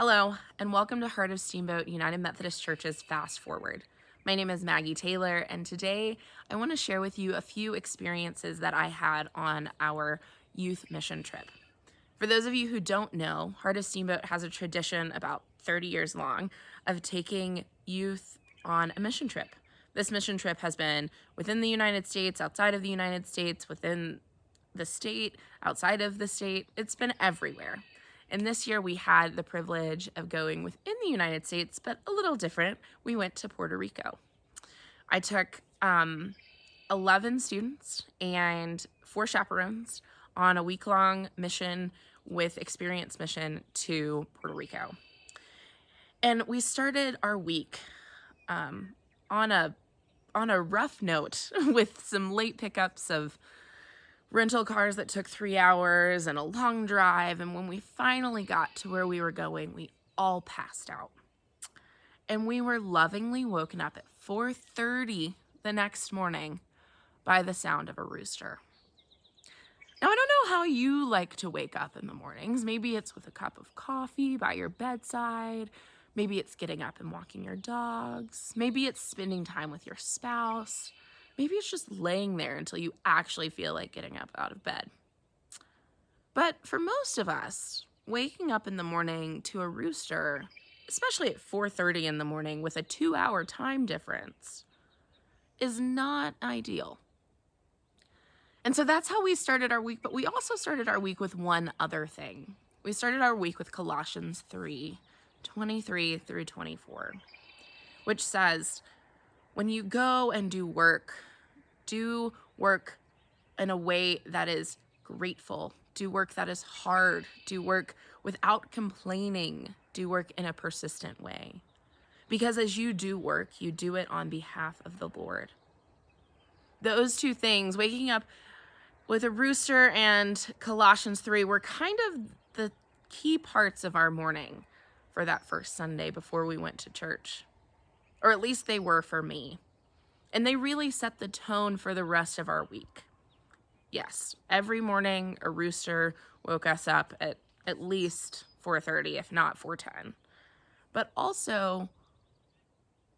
Hello, and welcome to Heart of Steamboat United Methodist Church's Fast Forward. My name is Maggie Taylor, and today I want to share with you a few experiences that I had on our youth mission trip. For those of you who don't know, Heart of Steamboat has a tradition about 30 years long of taking youth on a mission trip. This mission trip has been within the United States, outside of the United States, within the state, outside of the state. It's been everywhere. And this year we had the privilege of going within the United States, but a little different. We went to Puerto Rico. I took 11 students and 4 chaperones on a week-long mission with Experience Mission to Puerto Rico. And we started our week on a rough note with some late pickups of rental cars that took 3 hours and a long drive. And when we finally got to where we were going, we all passed out. And we were lovingly woken up at 4:30 the next morning by the sound of a rooster. Now, I don't know how you like to wake up in the mornings. Maybe it's with a cup of coffee by your bedside. Maybe it's getting up and walking your dogs. Maybe it's spending time with your spouse. Maybe it's just laying there until you actually feel like getting up out of bed. But for most of us, waking up in the morning to a rooster, especially at 4:30 in the morning with a 2-hour time difference, is not ideal. And so that's how we started our week, but we also started our week with one other thing. We started our week with Colossians 3:23 through 24, which says, when you go and do work in a way that is grateful. Do work that is hard. Do work without complaining. Do work in a persistent way. Because as you do work, you do it on behalf of the Lord. Those two things, waking up with a rooster and Colossians 3, were kind of the key parts of our morning for that first Sunday before we went to church. Or at least they were for me. And they really set the tone for the rest of our week. Yes, every morning a rooster woke us up at least 4:30, if not 4:10. But also,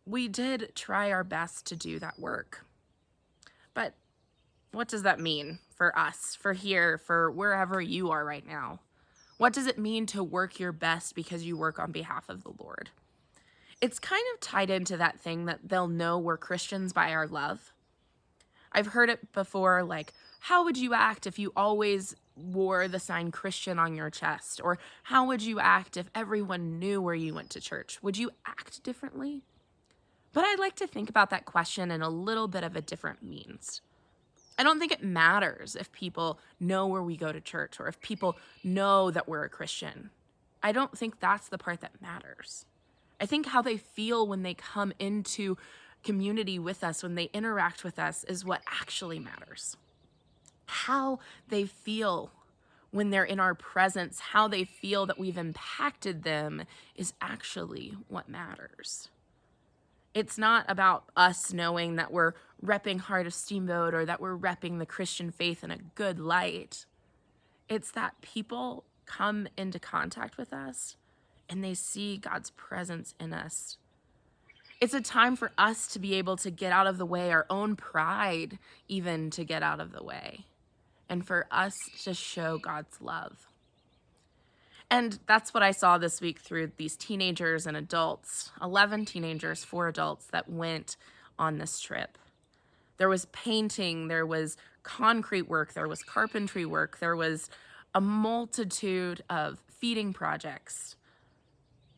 we did try our best to do that work. But what does that mean for us, for here, for wherever you are right now? What does it mean to work your best because you work on behalf of the Lord? It's kind of tied into that thing that they'll know we're Christians by our love. I've heard it before, like, how would you act if you always wore the sign Christian on your chest? Or how would you act if everyone knew where you went to church? Would you act differently? But I'd like to think about that question in a little bit of a different means. I don't think it matters if people know where we go to church or if people know that we're a Christian. I don't think that's the part that matters. I think how they feel when they come into community with us, when they interact with us, is what actually matters. How they feel when they're in our presence, how they feel that we've impacted them, is actually what matters. It's not about us knowing that we're repping Heart of Steamboat or that we're repping the Christian faith in a good light. It's that people come into contact with us and they see God's presence in us. It's a time for us to be able to get out of the way, our own pride even to get out of the way, and for us to show God's love. And that's what I saw this week through these teenagers and adults, 11 teenagers, 4 adults that went on this trip. There was painting, there was concrete work, there was carpentry work, there was a multitude of feeding projects.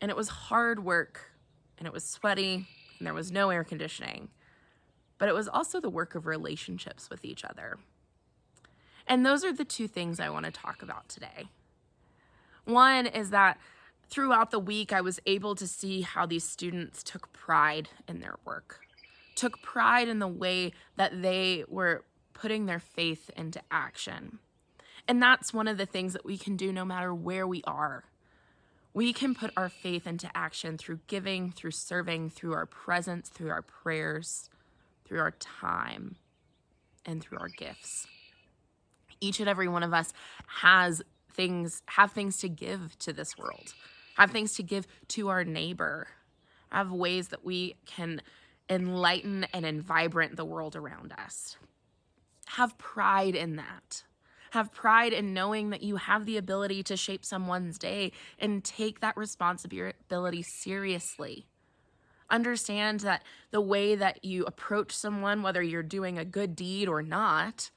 And it was hard work, and it was sweaty, and there was no air conditioning. But it was also the work of relationships with each other. And those are the 2 things I want to talk about today. One is that throughout the week, I was able to see how these students took pride in their work, took pride in the way that they were putting their faith into action. And that's one of the things that we can do no matter where we are. We can put our faith into action through giving, through serving, through our presence, through our prayers, through our time, and through our gifts. Each and every one of us have things to give to this world. have things to give to our neighbor, have ways that we can enlighten and vibrant the world around us. Have pride in that. Have pride in knowing that you have the ability to shape someone's day and take that responsibility seriously. Understand that the way that you approach someone, whether you're doing a good deed or not,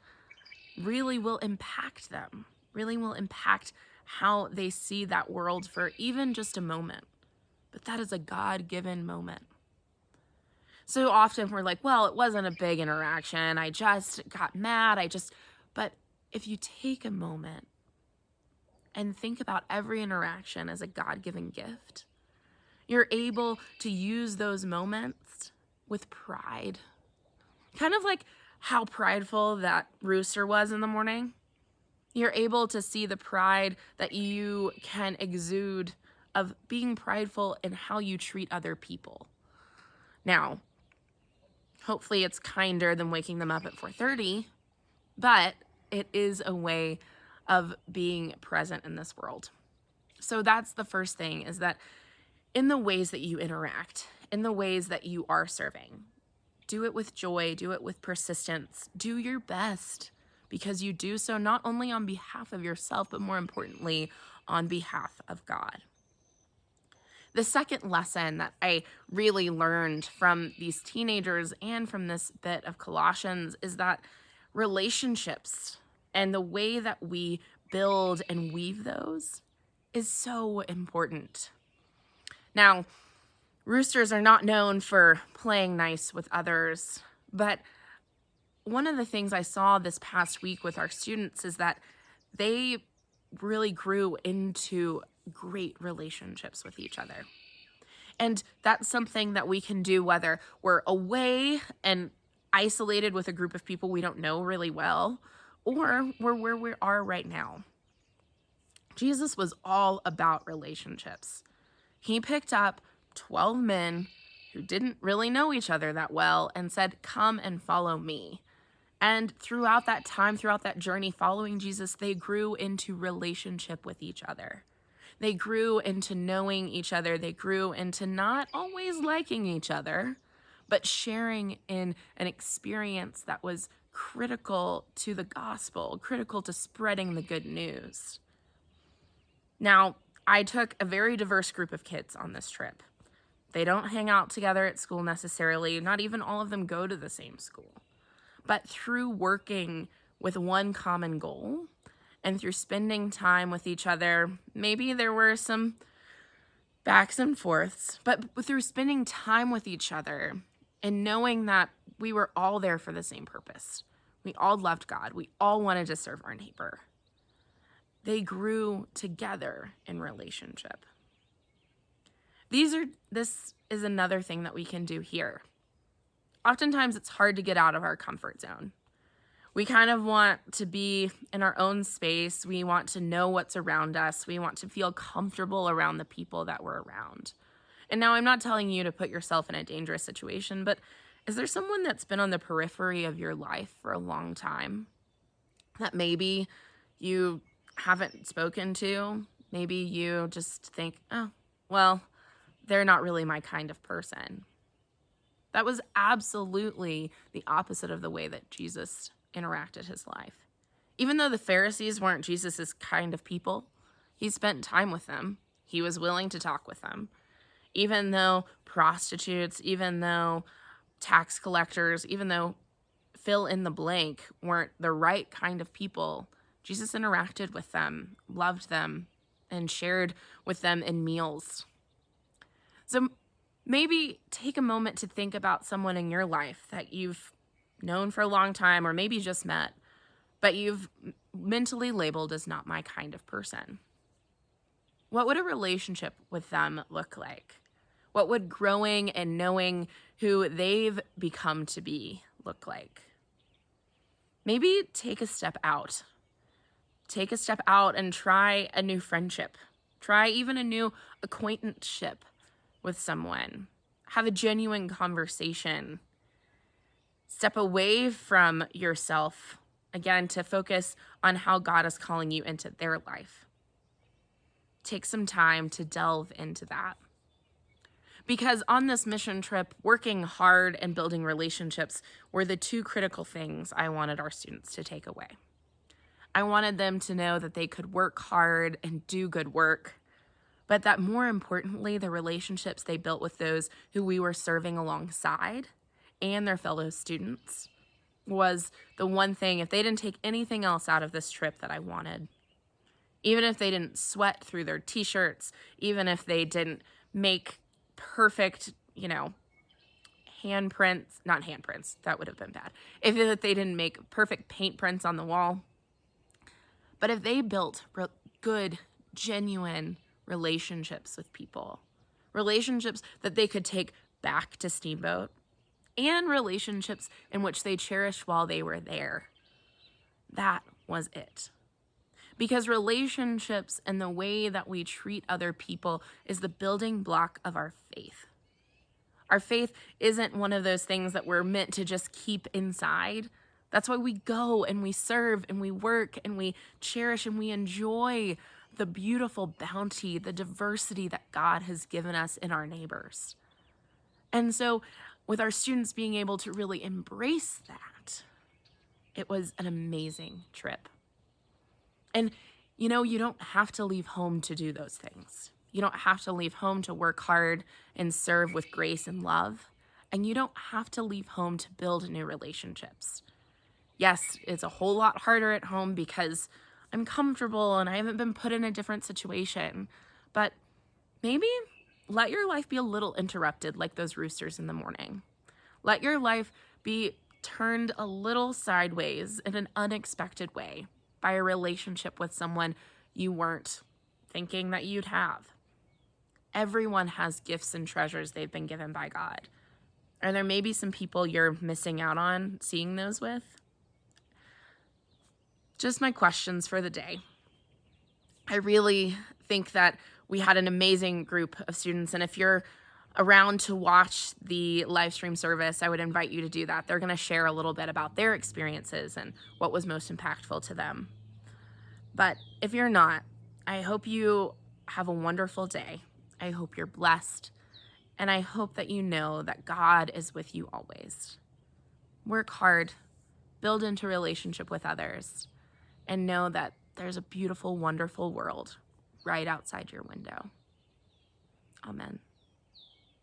really will impact them, really will impact how they see that world for even just a moment. But that is a God-given moment. So often we're like, well, it wasn't a big interaction. I just got mad. But if you take a moment and think about every interaction as a God-given gift, you're able to use those moments with pride. Kind of like how prideful that rooster was in the morning. You're able to see the pride that you can exude of being prideful in how you treat other people. Now, hopefully it's kinder than waking them up at 4:30, but it is a way of being present in this world. So that's the first thing, is that in the ways that you interact, in the ways that you are serving, do it with joy, do it with persistence, do your best, because you do so not only on behalf of yourself, but more importantly, on behalf of God. The second lesson that I really learned from these teenagers and from this bit of Colossians is that relationships and the way that we build and weave those is so important. Now, roosters are not known for playing nice with others, but one of the things I saw this past week with our students is that they really grew into great relationships with each other. And that's something that we can do whether we're away and isolated with a group of people we don't know really well, or we're where we are right now. Jesus was all about relationships. He picked up 12 men who didn't really know each other that well and said, "Come and follow me." And throughout that time, throughout that journey following Jesus, they grew into relationship with each other. They grew into knowing each other. They grew into not always liking each other, but sharing in an experience that was critical to the gospel, critical to spreading the good news. Now, I took a very diverse group of kids on this trip. They don't hang out together at school necessarily. Not even all of them go to the same school. But through working with one common goal and through spending time with each other, maybe there were some backs and forths, but through spending time with each other and knowing that we were all there for the same purpose. We all loved God. We all wanted to serve our neighbor. They grew together in relationship. This is another thing that we can do here. Oftentimes it's hard to get out of our comfort zone. We kind of want to be in our own space. We want to know what's around us. We want to feel comfortable around the people that we're around. And now I'm not telling you to put yourself in a dangerous situation, but is there someone that's been on the periphery of your life for a long time that maybe you haven't spoken to? Maybe you just think, oh, well, they're not really my kind of person. That was absolutely the opposite of the way that Jesus interacted his life. Even though the Pharisees weren't Jesus's kind of people, he spent time with them. He was willing to talk with them. Even though prostitutes, even though tax collectors, even though fill in the blank weren't the right kind of people, Jesus interacted with them, loved them, and shared with them in meals. So maybe take a moment to think about someone in your life that you've known for a long time or maybe just met, but you've mentally labeled as not my kind of person. What would a relationship with them look like? What would growing and knowing who they've become to be look like? Maybe take a step out. Take a step out and try a new friendship. Try even a new acquaintanceship with someone. Have a genuine conversation. Step away from yourself, again, to focus on how God is calling you into their life. take some time to delve into that. Because on this mission trip, working hard and building relationships were the two critical things I wanted our students to take away. I wanted them to know that they could work hard and do good work, but that more importantly, the relationships they built with those who we were serving alongside and their fellow students was the one thing, if they didn't take anything else out of this trip, that I wanted. Even if they didn't sweat through their t-shirts, even if they didn't make perfect, handprints, not handprints, that would have been bad. If they didn't make perfect paint prints on the wall, but if they built good, genuine relationships with people, relationships that they could take back to Steamboat, and relationships in which they cherished while they were there, that was it. Because relationships and the way that we treat other people is the building block of our faith. Our faith isn't one of those things that we're meant to just keep inside. That's why we go and we serve and we work and we cherish and we enjoy the beautiful bounty, the diversity that God has given us in our neighbors. And so with our students being able to really embrace that, it was an amazing trip. And you don't have to leave home to do those things. You don't have to leave home to work hard and serve with grace and love. And you don't have to leave home to build new relationships. Yes, it's a whole lot harder at home because I'm comfortable and I haven't been put in a different situation. But maybe let your life be a little interrupted like those roosters in the morning. Let your life be turned a little sideways in an unexpected way by a relationship with someone you weren't thinking that you'd have. Everyone has gifts and treasures they've been given by God. And there may be some people you're missing out on seeing those with. Just my questions for the day. I really think that we had an amazing group of students, and if you're around to watch the live stream service, I would invite you to do that. They're going to share a little bit about their experiences and what was most impactful to them. But if you're not, I hope you have a wonderful day. I hope you're blessed, and I hope that you know that God is with you always. Work hard, build into relationship with others, and know that there's a beautiful, wonderful world right outside your window. Amen.